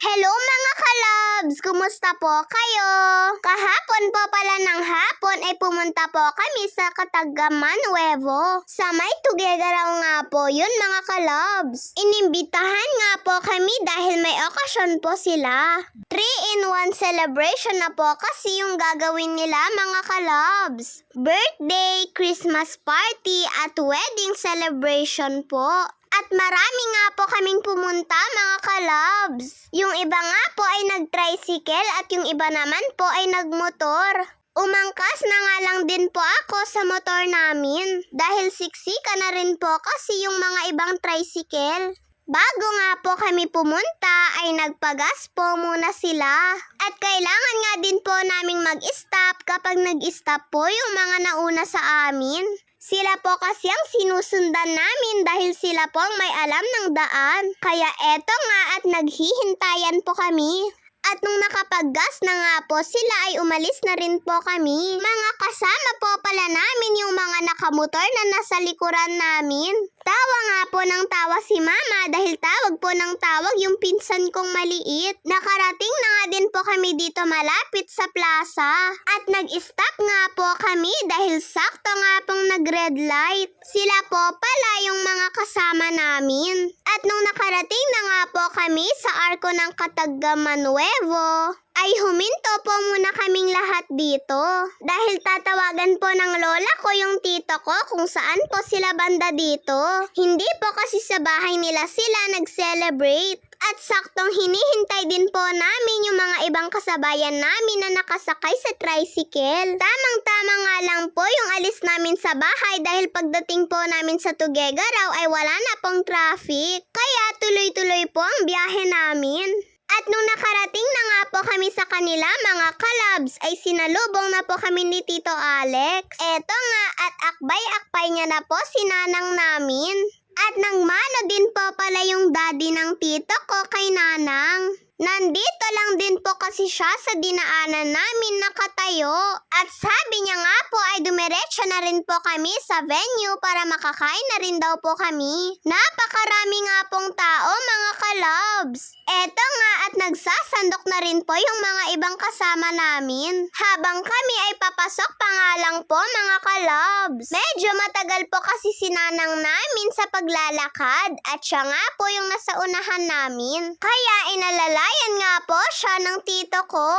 Hello mga kalabs! Kumusta po kayo? Kahapon po pala ng hapon ay pumunta po kami sa Catagaman Nuevo. Sa may Tuguegarao nga po yun mga kalabs. Inimbitahan nga po kami dahil may okasyon po sila. 3-in-1 celebration na po kasi yung gagawin nila mga kalabs. Birthday, Christmas party at wedding celebration po. At marami nga po kaming pumunta mga kalabs. Yung iba nga po ay nag-tricycle at yung iba naman po ay nagmotor. Umangkas na nga lang din po ako sa motor namin dahil siksika na rin po kasi yung mga ibang tricycle. Bago nga po kami pumunta ay nagpagas po muna sila. At kailangan nga din po naming mag-stop kapag nag-stop po yung mga nauna sa amin. Sila po kasi ang sinusundan namin dahil sila po ang may alam ng daan. Kaya eto nga at naghihintayan po kami. At nung nakapaggas na nga po sila ay umalis na rin po kami. Mga kasama po pala namin yung mga nakamotor na nasa likuran namin. Tawa nga po ng tawa si mama dahil tawag po ng tawag yung pinsan kong maliit. Nakarating na nga din po kami dito malapit sa plaza. At nag-stop nga po kami dahil sakto nga pong nag-red light. Sila po pala yung mga kasama namin. At nung nakarating na nga po kami sa arko ng Catagaman Nuevo, ay huminto po muna kaming lahat dito. Dahil tatawagan po ng lola ko yung tito ko kung saan po sila banda dito. Hindi po kasi sa bahay nila sila nag-celebrate. At saktong hinihintay din po namin yung mga ibang kasabayan namin na nakasakay sa tricycle. Tamang-tama nga lang po yung alis namin sa bahay dahil pagdating po namin sa Tuguegarao ay wala na pong traffic. Kaya tuloy-tuloy po ang biyahe namin. At nung nakarating na nga po kami sa kanila mga kalabs ay sinalubong na po kami ni Tito Alex. Eto nga at akbay-akbay niya na po si nanang namin. At nangmano din po pala yung daddy ng tito ko kay nanang. Nandito lang din po kasi siya sa dinaanan namin nakatayo. At sabi niya nga po ay dumiretso na rin po kami sa venue para makakain na rin daw po kami. Napakarami nga pong tao mga kalabs. Eto nga at nagsasandok na rin po yung mga ibang kasama namin. Habang kami ay papasok pa nga lang po mga kalabs. Medyo matagal po kasi sinanang namin sa paglalakad at siya nga po yung nasa unahan namin. Kaya inalalayan nga po siya ng tito ko.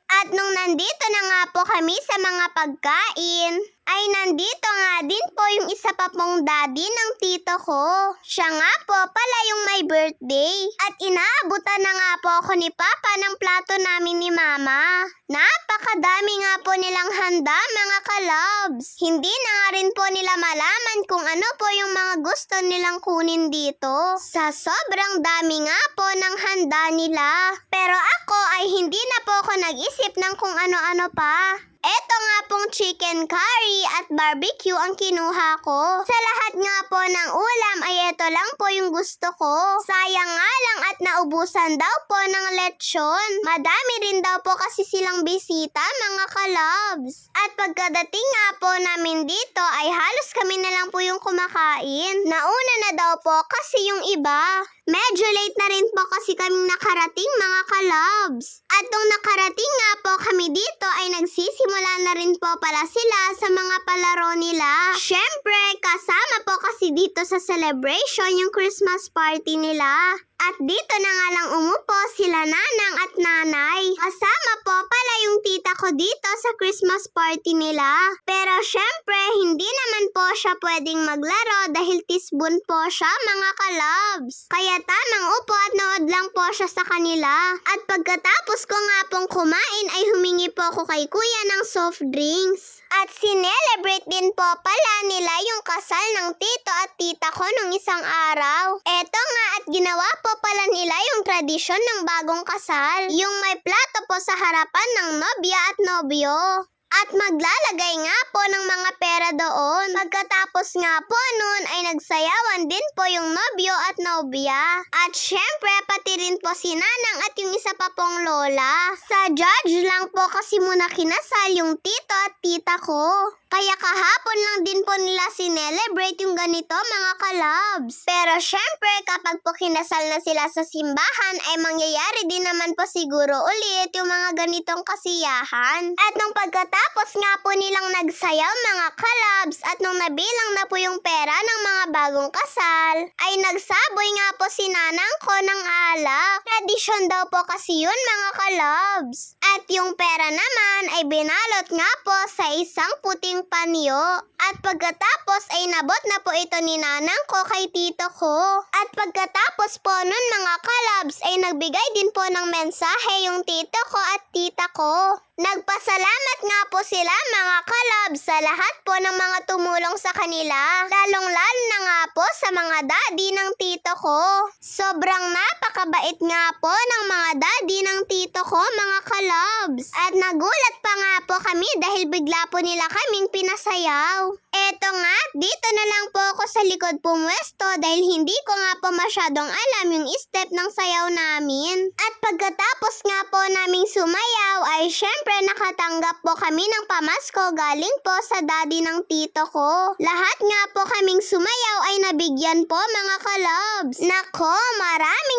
At nung nandito na nga po kami sa mga pagkain, ay nandito nga din po yung isa pa pong daddy ng tito ko. Siya nga po pala yung may birthday. At inaabutan na nga po ako ni Papa ng plato namin ni Mama. Napakadami nga po nilang handa mga kalabs. Hindi na nga rin po nila malaman kung ano po yung mga gusto nilang kunin dito. Sa sobrang dami nga po ng handa nila. Pero ako ay hindi na po ako nag-isip ng kung ano-ano pa. Eto nga pong chicken curry at barbecue ang kinuha ko. Sa lahat nga po ng ulam ay eto lang po yung gusto ko. Sayang nga lang at naubusan daw po ng lechon. Madami rin daw po kasi silang bisita mga kalabs. At pagkadating nga po namin dito ay halos kami na lang po yung kumakain. Nauna na daw po kasi yung iba. Medyo late na rin po kasi kaming nakarating mga kalabs. At nung nakarating nga po kami dito ay nagsisimula na rin po pala sila sa mga palaro nila. Syempre, kasama po kasi dito sa celebration yung Christmas party nila. At dito na nga lang umupo sila nanang at nanay. Kasama po pala yung tita ko dito sa Christmas party nila. Pero syempre, hindi naman po siya pwedeng maglaro dahil tisbon po siya mga kalabs. Kaya tamang upo at nood lang po siya sa kanila. At pagkatapos ko nga pong kumain ay humingi po ako kay kuya ng soft drinks. At sinelebrate din po pala nila yung kasal ng tito at tita ko nung isang araw. Eto nga at ginawa po pala nila yung tradisyon ng bagong kasal. Yung may plato po sa harapan ng nobya at nobyo. At maglalagay nga po ng mga pera doon. Pagkatapos nga po nun ay nagsayawan din po yung nobyo at nobya. At syempre pati rin po si nanang at yung isa pa pong lola. Sa judge lang po kasi muna kinasal yung tito at tita ko. Kaya kahapon lang din po nila sinelebrate yung ganito mga kalabs. Pero syempre kapag po kinasal na sila sa simbahan ay mangyayari din naman po siguro ulit yung mga ganitong kasiyahan. At nung pagkatapos nga po nilang nagsayaw mga kalabs at nung nabilang na po yung pera ng mga bagong kasal, ay nagsaboy nga po si nanang ko ng alak. Tradisyon daw po kasi yun mga kalabs. At yung pera naman ay binalot nga po sa isang puting panyo. At pagkatapos ay nabot na po ito ni nanang ko kay tito ko. At pagkatapos po nun mga kalabs ay nagbigay din po ng mensahe yung tito ko at tita ko. Nagpasalamat nga po sila mga kalabs sa lahat po ng mga tumulong sa kanila. Lalong-lalo na nga po sa mga daddy ng tito ko. Sobrang napakabait nga po ng mga daddy ng tito ko mga kalabs. At nagulat pa nga po kami dahil bigla po nila kaming pinasayaw. Eto nga, dito na lang po ako sa likod pumwesto dahil hindi ko nga po masyadong alam yung step ng sayaw namin. At pagkatapos nga po naming sumayaw ay syempre nakatanggap po kami ng pamasko galing po sa daddy ng tito ko. Lahat nga po kaming sumayaw ay nabigyan po mga kalabs. Nako, maraming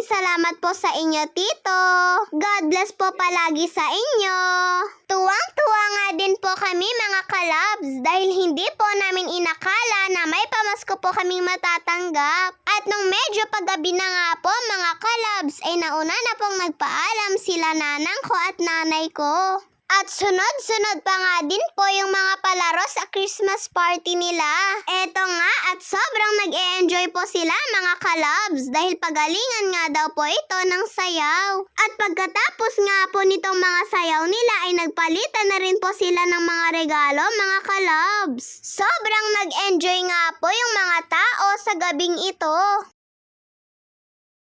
salamat po sa inyo tito. God bless po palagi sa inyo. Tuwang-tuwa nga din po kami mga kalabs dahil hindi po namin inakala na may pamasko po kaming matatanggap. At nung medyo paggabi na nga po mga kalabs ay nauna na pong nagpaalam sila nanang ko at nanay ko. At sunod-sunod pa nga din po yung mga palaro sa Christmas party nila. Eto nga at sobrang nag-e-enjoy po sila mga kalabs dahil pagalingan nga daw po ito ng sayaw. At pagkatapos nga po nitong mga sayaw nila ay nagpalitan na rin po sila ng mga regalo mga kalabs. Sobrang nag-enjoy nga po yung mga tao sa gabing ito.